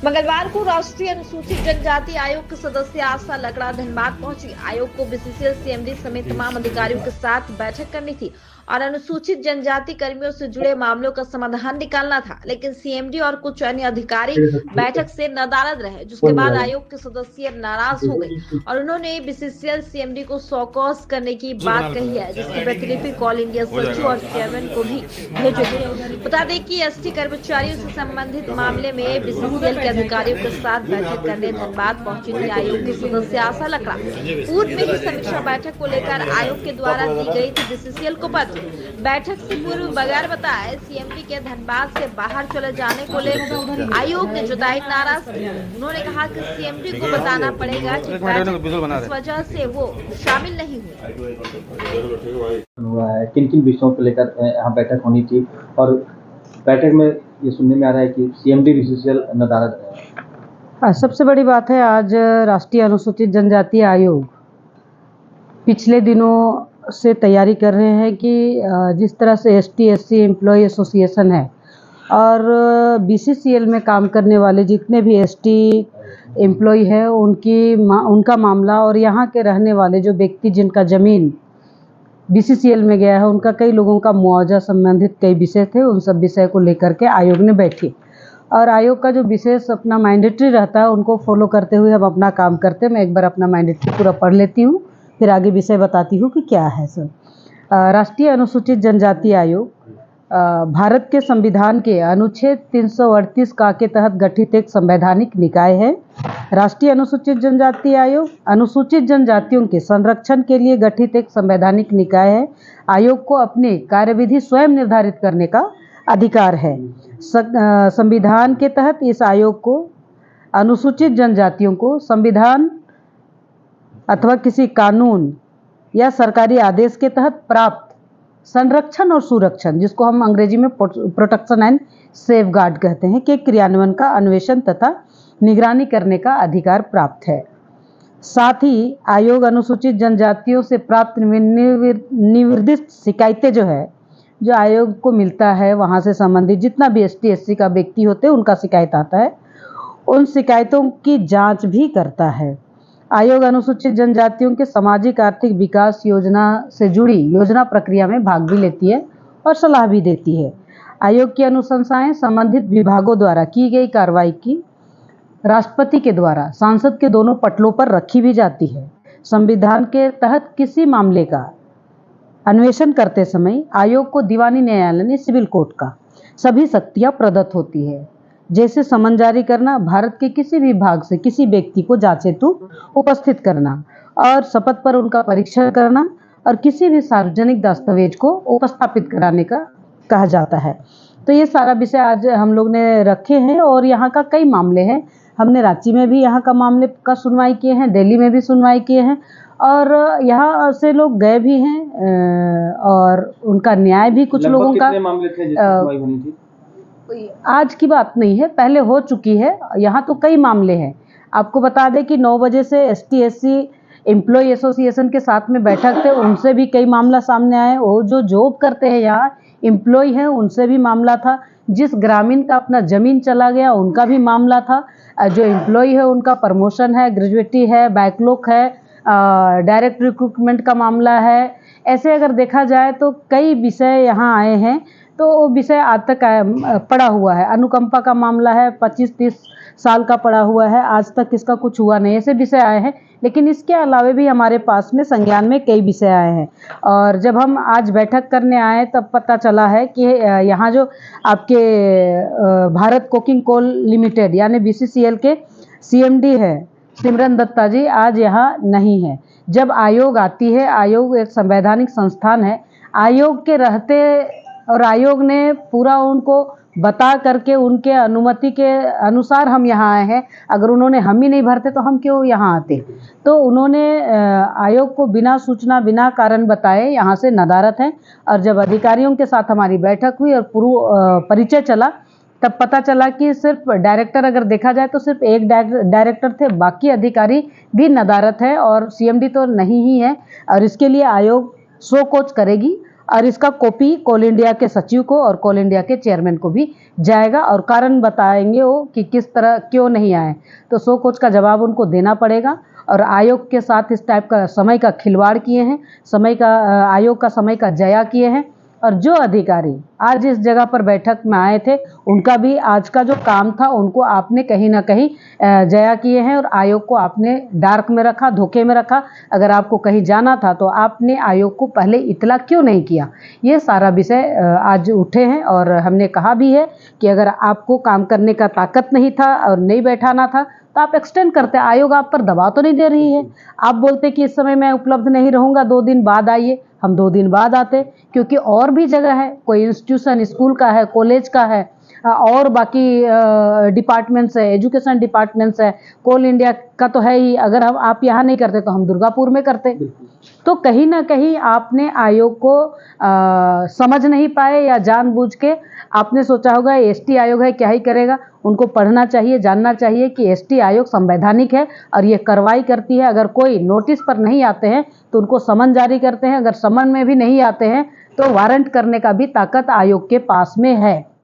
मंगलवार को राष्ट्रीय अनुसूचित जनजाति आयोग के सदस्य आशा लकड़ा धनबाद पहुंची। आयोग को बीसीसीएल सीएमडी समेत तमाम अधिकारियों के साथ बैठक करनी थी और अनुसूचित जनजाति कर्मियों से जुड़े मामलों का समाधान निकालना था, लेकिन सीएमडी और कुछ अन्य अधिकारी बैठक से नाराज रहे, जिसके बाद आयोग के सदस्य नाराज हो गए और उन्होंने बीसीसीएल सीएमडी को सौकौस करने की बात कही है, जिसकी प्रतिलिपि कॉल इंडिया सचिव और चेयरमैन को भी भेजी। बता दें कि एसटी कर्मचारियों से संबंधित मामले में बीसीसीएल के अधिकारियों के साथ बैठक करने धनबाद पहुंची थी आयोग के सदस्य आशा लकड़ा। पूर्व में ही समीक्षा बैठक को लेकर आयोग के द्वारा दी गई थी बीसीसीएल को पत्र। बैठक से पूर्व बगैर बताए सीएमडी के धनबाद से बाहर चले जाने को लेकर आयोग ने जताई नाराजगी। उन्होंने कहा कि सीएमडी को बताना पड़ेगा कि इस वजह से वो शामिल नहीं हुआ है, किन किन विषयों को लेकर यहाँ बैठक होनी थी और बैठक में ये सुनने में आ रहा है कि सीएमडी बीसीसीएल नदारद है। सबसे बड़ी बात है, आज राष्ट्रीय अनुसूचित जनजाति आयोग पिछले दिनों से तैयारी कर रहे हैं कि जिस तरह से एसटी एससी एम्प्लॉय एसोसिएशन है और बीसीसीएल में काम करने वाले जितने भी एसटी एम्प्लॉय है उनका मामला और यहाँ के रहने वाले जो व्यक्ति जिनका ज़मीन बीसीसीएल में गया है उनका कई लोगों का मुआवजा संबंधित कई विषय थे। उन सब विषय को लेकर के आयोग ने बैठी और आयोग का जो विशेष अपना मैंडेटरी रहता है उनको फॉलो करते हुए हम अपना काम करते हैं। मैं एक बार अपना मैंडेटरी पूरा पढ़ लेती हूँ, फिर आगे विषय बताती हूँ कि क्या है सर। राष्ट्रीय अनुसूचित जनजाति आयोग भारत के संविधान के अनुच्छेद 338 का के तहत गठित एक संवैधानिक निकाय है। राष्ट्रीय अनुसूचित जनजाति आयोग अनुसूचित जनजातियों के संरक्षण के लिए गठित एक संवैधानिक निकाय है। आयोग को अपनी कार्यविधि स्वयं निर्धारित करने का अधिकार है। संविधान के तहत इस आयोग को अनुसूचित जनजातियों को संविधान अथवा किसी कानून या सरकारी आदेश के तहत प्राप्त संरक्षण और सुरक्षण, जिसको हम अंग्रेजी में प्रोटेक्शन एंड सेफगार्ड कहते हैं, के क्रियान्वयन का अन्वेषण तथा निगरानी करने का अधिकार प्राप्त है। साथ ही आयोग अनुसूचित जनजातियों से प्राप्त निर्दिष्ट शिकायतें जो आयोग को मिलता है वहाँ से संबंधित जितना भी एसटी एससी का व्यक्ति होते हैं उनका शिकायत आता है, उन शिकायतों की जांच भी करता है। आयोग अनुसूचित जनजातियों के सामाजिक आर्थिक विकास योजना से जुड़ी योजना प्रक्रिया में भाग भी लेती है और सलाह भी देती है। आयोग की अनुशंसाएं संबंधित विभागों द्वारा की गई कार्रवाई की राष्ट्रपति के द्वारा सांसद के दोनों पटलों पर रखी भी जाती है। संविधान के तहत किसी मामले का अन्वेषण करते समय आयोग को दीवानी न्यायालय ने सिविल कोर्ट का सभी शक्तियां प्रदत्त होती है, जैसे समन जारी करना, भारत के किसी भी भाग से किसी व्यक्ति को जांच हेतु उपस्थित करना और शपथ पर उनका परीक्षण करना और किसी भी सार्वजनिक दस्तावेज को उपस्थापित कराने का कहा जाता है। तो ये सारा विषय आज हम लोग ने रखे हैं और यहाँ का कई मामले हैं। हमने रांची में भी यहाँ का मामले का सुनवाई किए हैं, दिल्ली में भी सुनवाई किए हैं और यहाँ से लोग गए भी हैं और उनका न्याय भी कुछ लोगों का मामले थे जिसकी सुनवाई होनी थी? आज की बात नहीं है, पहले हो चुकी है। यहाँ तो कई मामले हैं। आपको बता दें कि 9 बजे से एसटी एससी एम्प्लॉय एसोसिएशन के साथ में बैठक थे, उनसे भी कई मामला सामने आए। वो जो जॉब करते हैं यहाँ एम्प्लॉय हैं उनसे भी मामला था। जिस ग्रामीण का अपना ज़मीन चला गया उनका भी मामला था। जो एम्प्लॉय है उनका प्रमोशन है, ग्रेजुएटी है, बैकलॉग है, डायरेक्ट रिक्रूटमेंट का मामला है। ऐसे अगर देखा जाए तो कई विषय यहाँ आए हैं। तो वो विषय आज तक पड़ा हुआ है। अनुकंपा का मामला है, 25-30 साल का पड़ा हुआ है, आज तक इसका कुछ हुआ नहीं। ऐसे विषय आए हैं, लेकिन इसके अलावा भी हमारे पास में संज्ञान में कई विषय आए हैं। और जब हम आज बैठक करने आए तब पता चला है कि यहाँ जो आपके भारत कोकिंग कोल लिमिटेड यानी बीसीसीएल के सीएमडी है सिमरन दत्ता जी आज यहाँ नहीं है। जब आयोग आती है, आयोग एक संवैधानिक संस्थान है, आयोग के रहते और आयोग ने पूरा उनको बता करके उनके अनुमति के अनुसार हम यहाँ आए हैं। अगर उन्होंने हम ही नहीं भरते तो हम क्यों यहाँ आते। तो उन्होंने आयोग को बिना सूचना बिना कारण बताए यहाँ से नदारत हैं। और जब अधिकारियों के साथ हमारी बैठक हुई और पूरा परिचय चला तब पता चला कि सिर्फ डायरेक्टर अगर देखा जाए तो सिर्फ एक डायरेक्टर थे, बाकी अधिकारी भी नदारत है और सीएमडी तो नहीं ही है। और इसके लिए आयोग शो कोच करेगी और इसका कॉपी कोल इंडिया के सचिव को और कोल इंडिया के चेयरमैन को भी जाएगा और कारण बताएंगे वो कि किस तरह क्यों नहीं आए। तो सो कोच का जवाब उनको देना पड़ेगा और आयोग के साथ इस टाइप का समय का खिलवाड़ किए हैं, आयोग का समय का जया किए हैं। और जो अधिकारी आज इस जगह पर बैठक में आए थे उनका भी आज का जो काम था उनको आपने कहीं ना कहीं जया किए हैं और आयोग को आपने डार्क में रखा, धोखे में रखा। अगर आपको कहीं जाना था तो आपने आयोग को पहले इतला क्यों नहीं किया। ये सारा विषय आज उठे हैं और हमने कहा भी है कि अगर आपको काम करने का ताकत नहीं था और नहीं बैठाना था तो आप एक्सटेंड करते। आयोग आप पर दबाव तो नहीं दे रही है। आप बोलते कि इस समय मैं उपलब्ध नहीं रहूँगा, 2 दिन बाद आइए, हम 2 दिन बाद आते, क्योंकि और भी जगह है, कोई इंस्टीट्यूशन स्कूल का है, कॉलेज का है और बाकी डिपार्टमेंट्स है, एजुकेशन डिपार्टमेंट्स है, कोल इंडिया का तो है ही। अगर आप यहाँ नहीं करते तो हम दुर्गापुर में करते। तो कहीं ना कहीं आपने आयोग को समझ नहीं पाए या जानबूझ के आपने सोचा होगा एसटी आयोग है क्या ही करेगा। उनको पढ़ना चाहिए, जानना चाहिए कि एसटी आयोग संवैधानिक है और ये कार्रवाई करती है। अगर कोई नोटिस पर नहीं आते हैं तो उनको समन जारी करते हैं, अगर समन में भी नहीं आते हैं तो वारंट करने का भी ताकत आयोग के पास में है।